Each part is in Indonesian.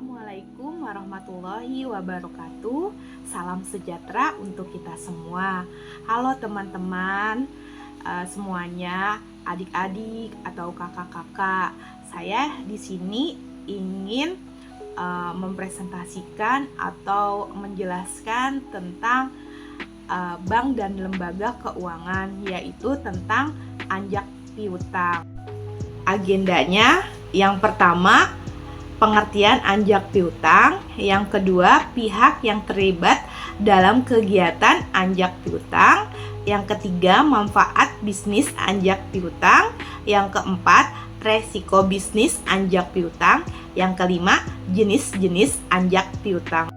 Assalamualaikum warahmatullahi wabarakatuh. Salam sejahtera untuk kita semua. Halo teman-teman semuanya, adik-adik atau kakak-kakak. Saya di sini ingin mempresentasikan atau menjelaskan tentang bank dan lembaga keuangan, yaitu tentang anjak piutang. Agendanya yang pertama, pengertian anjak piutang. Yang kedua, pihak yang terlibat dalam kegiatan anjak piutang. Yang ketiga, manfaat bisnis anjak piutang. Yang keempat, resiko bisnis anjak piutang. Yang kelima, jenis-jenis anjak piutang.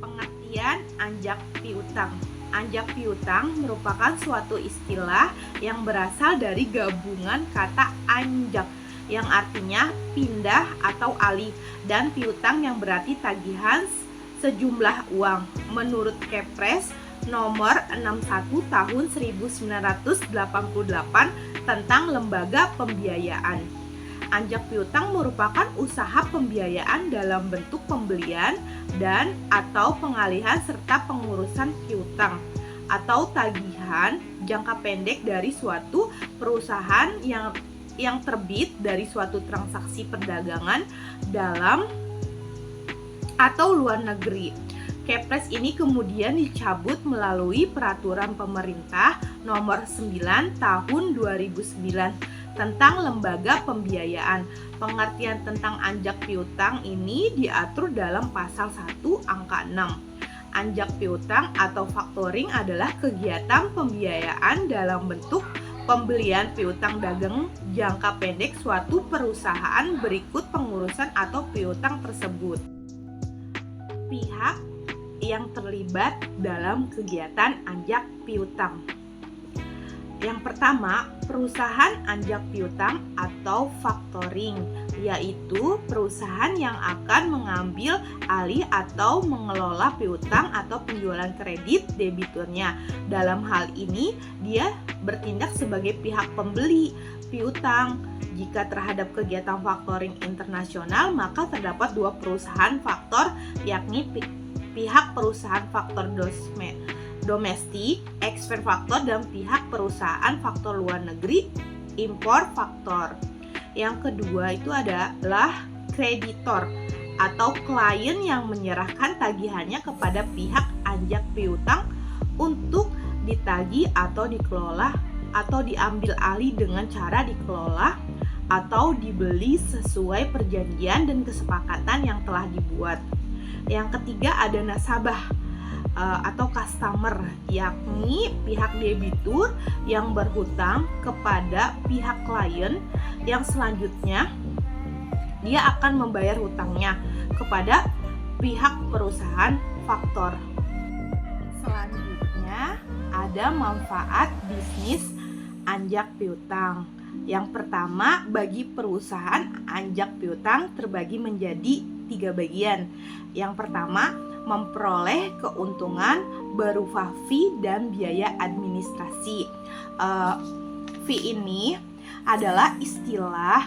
Pengertian anjak piutang. Anjak piutang merupakan suatu istilah yang berasal dari gabungan kata anjak yang artinya pindah atau alih, dan piutang yang berarti tagihan sejumlah uang. Menurut Kepres nomor 61 tahun 1988 tentang lembaga pembiayaan, anjak piutang merupakan usaha pembiayaan dalam bentuk pembelian dan atau pengalihan serta pengurusan piutang atau tagihan jangka pendek dari suatu perusahaan yang terbit dari suatu transaksi perdagangan dalam atau luar negeri. Kepres ini kemudian dicabut melalui peraturan pemerintah nomor 9 tahun 2009 tentang lembaga pembiayaan. Pengertian tentang anjak piutang ini diatur dalam pasal 1 angka 6. Anjak piutang atau factoring adalah kegiatan pembiayaan dalam bentuk pembelian piutang dagang jangka pendek suatu perusahaan berikut pengurusan atau piutang tersebut. Pihak yang terlibat dalam kegiatan anjak piutang. Yang pertama, perusahaan anjak piutang atau factoring, yaitu perusahaan yang akan mengambil alih atau mengelola piutang atau penjualan kredit debiturnya. Dalam hal ini, dia bertindak sebagai pihak pembeli piutang. Jika terhadap kegiatan factoring internasional, maka terdapat dua perusahaan faktor, yakni pihak perusahaan faktor domestik, export faktor, dan pihak perusahaan faktor luar negeri, impor faktor. Yang kedua itu adalah kreditor atau klien yang menyerahkan tagihannya kepada pihak anjak piutang untuk ditagih atau dikelola atau diambil alih dengan cara dikelola atau dibeli sesuai perjanjian dan kesepakatan yang telah dibuat. Yang ketiga ada nasabah atau customer, yakni pihak debitur yang berhutang kepada pihak klien yang selanjutnya dia akan membayar hutangnya kepada pihak perusahaan faktor. Selanjutnya ada manfaat bisnis anjak piutang. Yang pertama, bagi perusahaan anjak piutang terbagi menjadi 3 bagian. Yang pertama, memperoleh keuntungan berupa fee dan biaya administrasi. Fee ini adalah istilah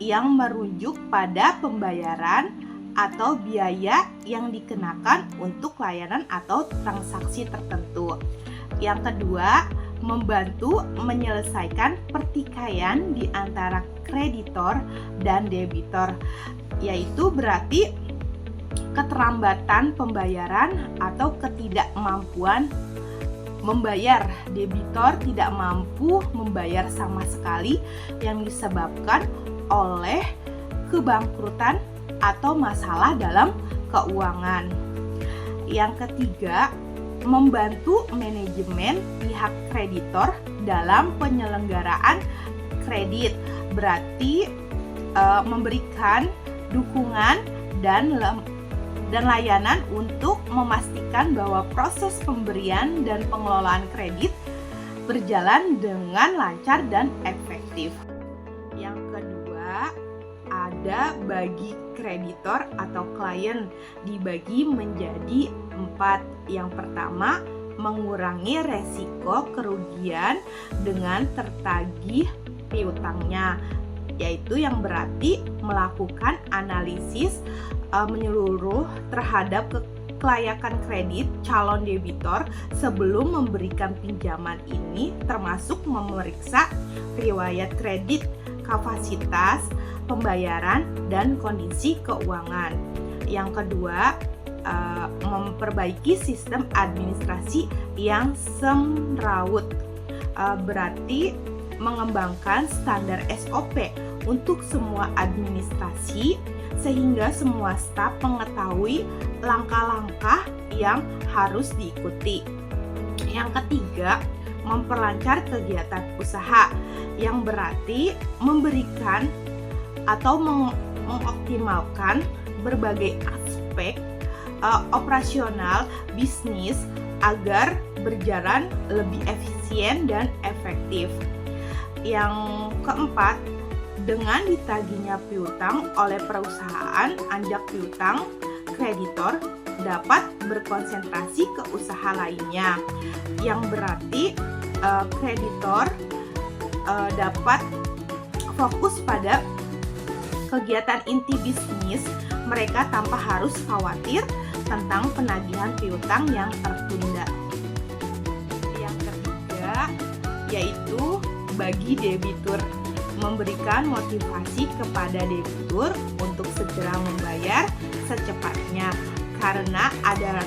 yang merujuk pada pembayaran atau biaya yang dikenakan untuk layanan atau transaksi tertentu. Yang kedua, membantu menyelesaikan pertikaian di antara kreditor dan debitor, yaitu berarti keterlambatan pembayaran atau ketidakmampuan membayar. Debitor tidak mampu membayar sama sekali yang disebabkan oleh kebangkrutan atau masalah dalam keuangan. Yang ketiga, membantu manajemen pihak kreditor dalam penyelenggaraan kredit, berarti memberikan dukungan dan layanan untuk memastikan bahwa proses pemberian dan pengelolaan kredit berjalan dengan lancar dan efektif. Yang kedua, ada bagi kreditor atau klien, dibagi menjadi 4. Yang pertama, mengurangi resiko kerugian dengan tertagih piutangnya. yaitu yang berarti melakukan analisis menyeluruh terhadap kelayakan kredit calon debitur sebelum memberikan pinjaman ini, termasuk memeriksa riwayat kredit, kapasitas pembayaran, dan kondisi keuangan. Yang kedua, memperbaiki sistem administrasi yang semrawut, berarti mengembangkan standar SOP untuk semua administrasi sehingga semua staf mengetahui langkah-langkah yang harus diikuti. Yang ketiga, memperlancar kegiatan usaha yang berarti memberikan atau mengoptimalkan berbagai aspek operasional bisnis agar berjalan lebih efisien dan efektif. Yang keempat, dengan ditagihnya piutang oleh perusahaan, anjak piutang kreditor dapat berkonsentrasi ke usaha lainnya, yang berarti kreditor dapat fokus pada kegiatan inti bisnis mereka tanpa harus khawatir tentang penagihan piutang yang tertunda. Yang ketiga, yaitu bagi debitur, memberikan motivasi kepada debitur untuk segera membayar secepatnya karena ada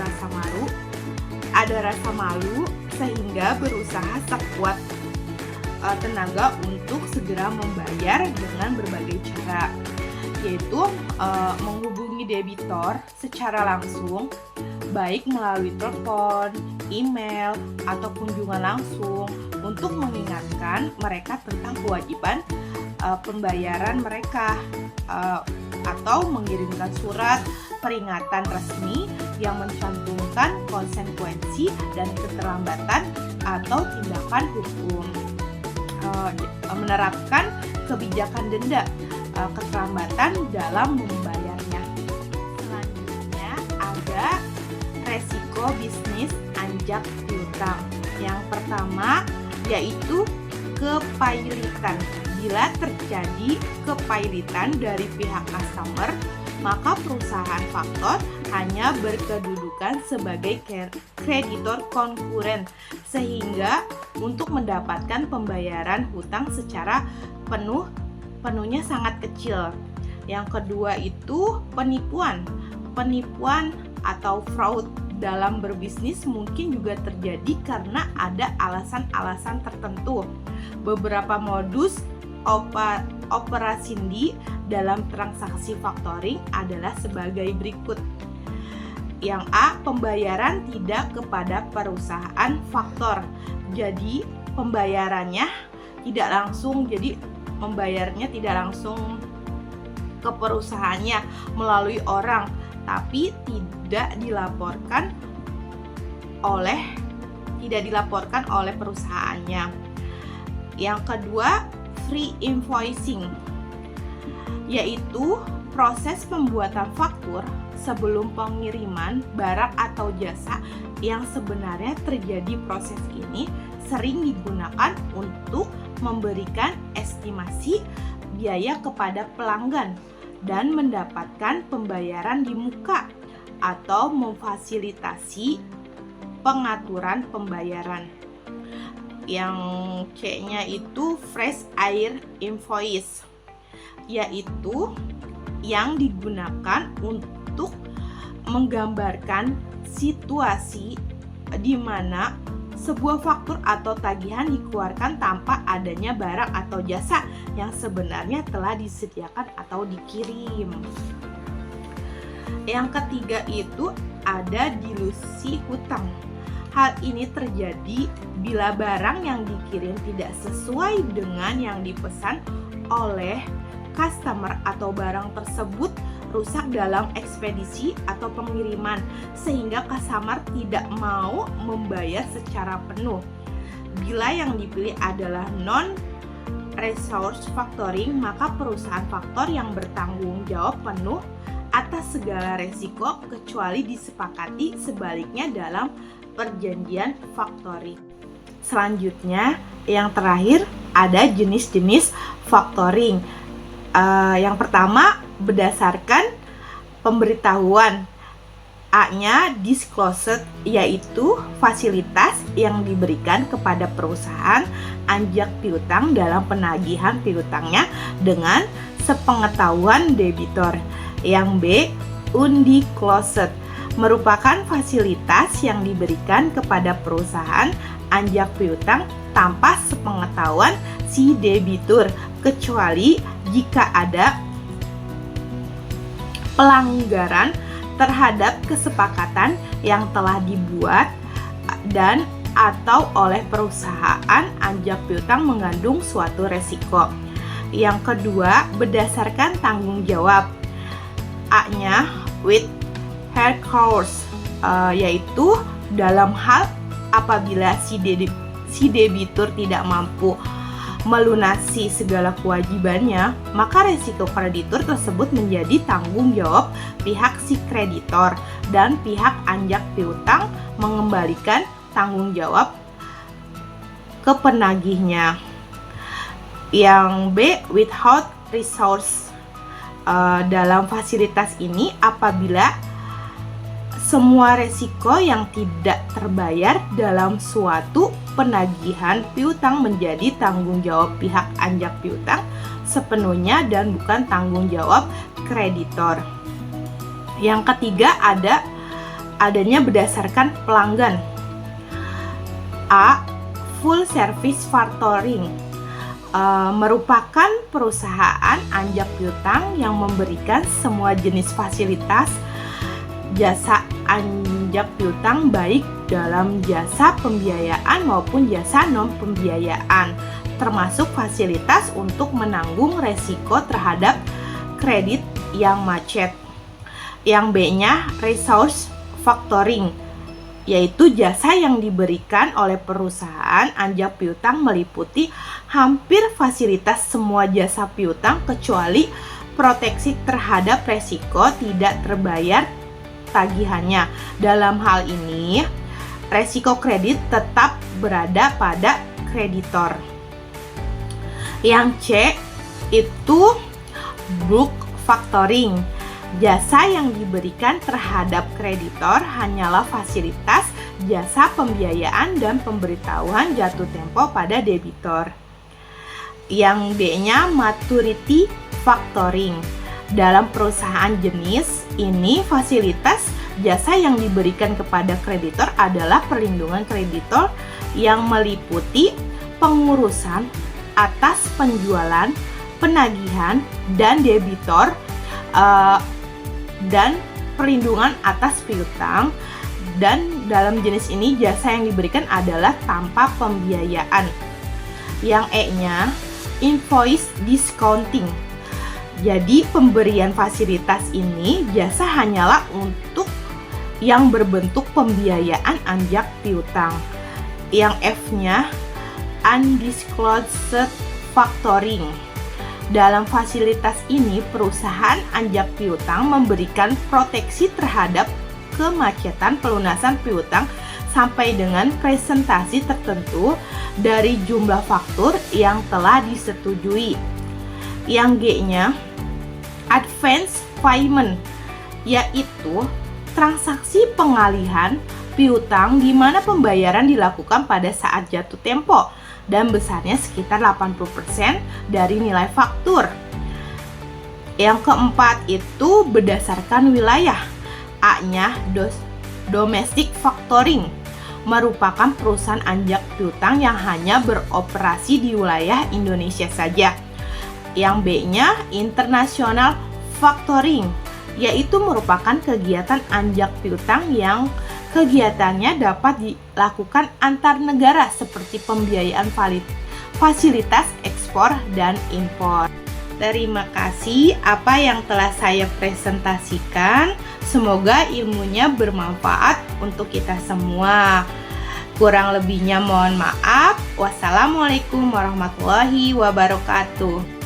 rasa malu sehingga berusaha sekuat tenaga untuk segera membayar dengan berbagai cara, yaitu menghubungi debitur secara langsung, baik melalui telepon, email, atau kunjungan langsung untuk mengingatkan mereka tentang kewajiban pembayaran mereka, atau mengirimkan surat peringatan resmi yang mencantumkan konsekuensi dan keterlambatan atau tindakan hukum. Menerapkan kebijakan denda keterlambatan dalam membayarnya. Selanjutnya ada resiko bisnis anjak piutang. Yang pertama yaitu kepailitan. Bila terjadi kepailitan dari pihak customer, maka perusahaan faktor hanya berkedudukan sebagai kreditor konkuren, sehingga untuk mendapatkan pembayaran hutang secara penuhnya sangat kecil. Yang kedua itu penipuan atau fraud dalam berbisnis mungkin juga terjadi karena ada alasan-alasan tertentu. Beberapa modus operandi dalam transaksi factoring adalah sebagai berikut. Yang A, pembayaran tidak kepada perusahaan faktor. Jadi pembayarannya tidak langsung, jadi membayarnya tidak langsung ke perusahaannya melalui orang, tapi tidak dilaporkan oleh perusahaannya. Yang kedua, free invoicing, yaitu proses pembuatan faktur sebelum pengiriman barang atau jasa yang sebenarnya terjadi. Proses ini sering digunakan untuk memberikan estimasi biaya kepada pelanggan dan mendapatkan pembayaran di muka atau memfasilitasi pengaturan pembayaran. Yang C-nya itu fresh air invoice, yaitu yang digunakan untuk menggambarkan situasi di mana sebuah faktur atau tagihan dikeluarkan tanpa adanya barang atau jasa yang sebenarnya telah disediakan atau dikirim. Yang ketiga itu ada dilusi hutang. Hal ini terjadi bila barang yang dikirim tidak sesuai dengan yang dipesan oleh customer atau barang tersebut rusak dalam ekspedisi atau pengiriman sehingga customer tidak mau membayar secara penuh. Bila yang dipilih adalah non-resource factoring, maka perusahaan faktor yang bertanggung jawab penuh atas segala resiko kecuali disepakati sebaliknya dalam perjanjian factoring. Selanjutnya, yang terakhir ada jenis-jenis factoring. Yang pertama, berdasarkan pemberitahuan. A-nya disclosed, yaitu fasilitas yang diberikan kepada perusahaan anjak piutang dalam penagihan piutangnya dengan sepengetahuan debitor. Yang B, undisclosed, merupakan fasilitas yang diberikan kepada perusahaan anjak piutang tanpa sepengetahuan si debitur, kecuali jika ada pelanggaran terhadap kesepakatan yang telah dibuat dan atau oleh perusahaan anjak piutang mengandung suatu resiko. Yang kedua, berdasarkan tanggung jawab. A-nya with recourse, yaitu dalam hal apabila si debitur tidak mampu melunasi segala kewajibannya, maka resiko kreditur tersebut menjadi tanggung jawab pihak si kreditor dan pihak anjak piutang mengembalikan tanggung jawab ke penagihnya. Yang B, without resource, dalam fasilitas ini apabila semua resiko yang tidak terbayar dalam suatu penagihan piutang menjadi tanggung jawab pihak anjak piutang sepenuhnya dan bukan tanggung jawab kreditor. Yang ketiga, adanya berdasarkan pelanggan. A, full service factoring, merupakan perusahaan anjak piutang yang memberikan semua jenis fasilitas jasa anjak piutang baik dalam jasa pembiayaan maupun jasa non pembiayaan, termasuk fasilitas untuk menanggung resiko terhadap kredit yang macet. Yang B-nya resource factoring, yaitu jasa yang diberikan oleh perusahaan anjak piutang meliputi hampir fasilitas semua jasa piutang kecuali proteksi terhadap resiko tidak terbayar tagihannya. Dalam hal ini, resiko kredit tetap berada pada kreditor. Yang C itu bulk factoring. Jasa yang diberikan terhadap kreditor hanyalah fasilitas jasa pembiayaan dan pemberitahuan jatuh tempo pada debitor. Yang D-nya maturity factoring. Dalam perusahaan jenis ini, fasilitas jasa yang diberikan kepada kreditor adalah perlindungan kreditor yang meliputi pengurusan atas penjualan, penagihan, dan debitor, dan perlindungan atas piutang. Dan dalam jenis ini jasa yang diberikan adalah tanpa pembiayaan. Yang E-nya invoice discounting. Jadi pemberian fasilitas ini jasa hanyalah untuk yang berbentuk pembiayaan anjak piutang. Yang F-nya undisclosed factoring. Dalam fasilitas ini perusahaan anjak piutang memberikan proteksi terhadap kemacetan pelunasan piutang sampai dengan presentasi tertentu dari jumlah faktur yang telah disetujui. Yang G-nya advance payment, yaitu transaksi pengalihan piutang di mana pembayaran dilakukan pada saat jatuh tempo dan besarnya sekitar 80% dari nilai faktur. Yang keempat itu berdasarkan wilayah. A-nya domestic factoring, merupakan perusahaan anjak piutang yang hanya beroperasi di wilayah Indonesia saja. Yang B-nya international factoring, yaitu merupakan kegiatan anjak piutang yang kegiatannya dapat dilakukan antar negara seperti pembiayaan fasilitas ekspor dan impor. Terima kasih apa yang telah saya presentasikan. Semoga ilmunya bermanfaat untuk kita semua. Kurang lebihnya mohon maaf. Wassalamualaikum warahmatullahi wabarakatuh.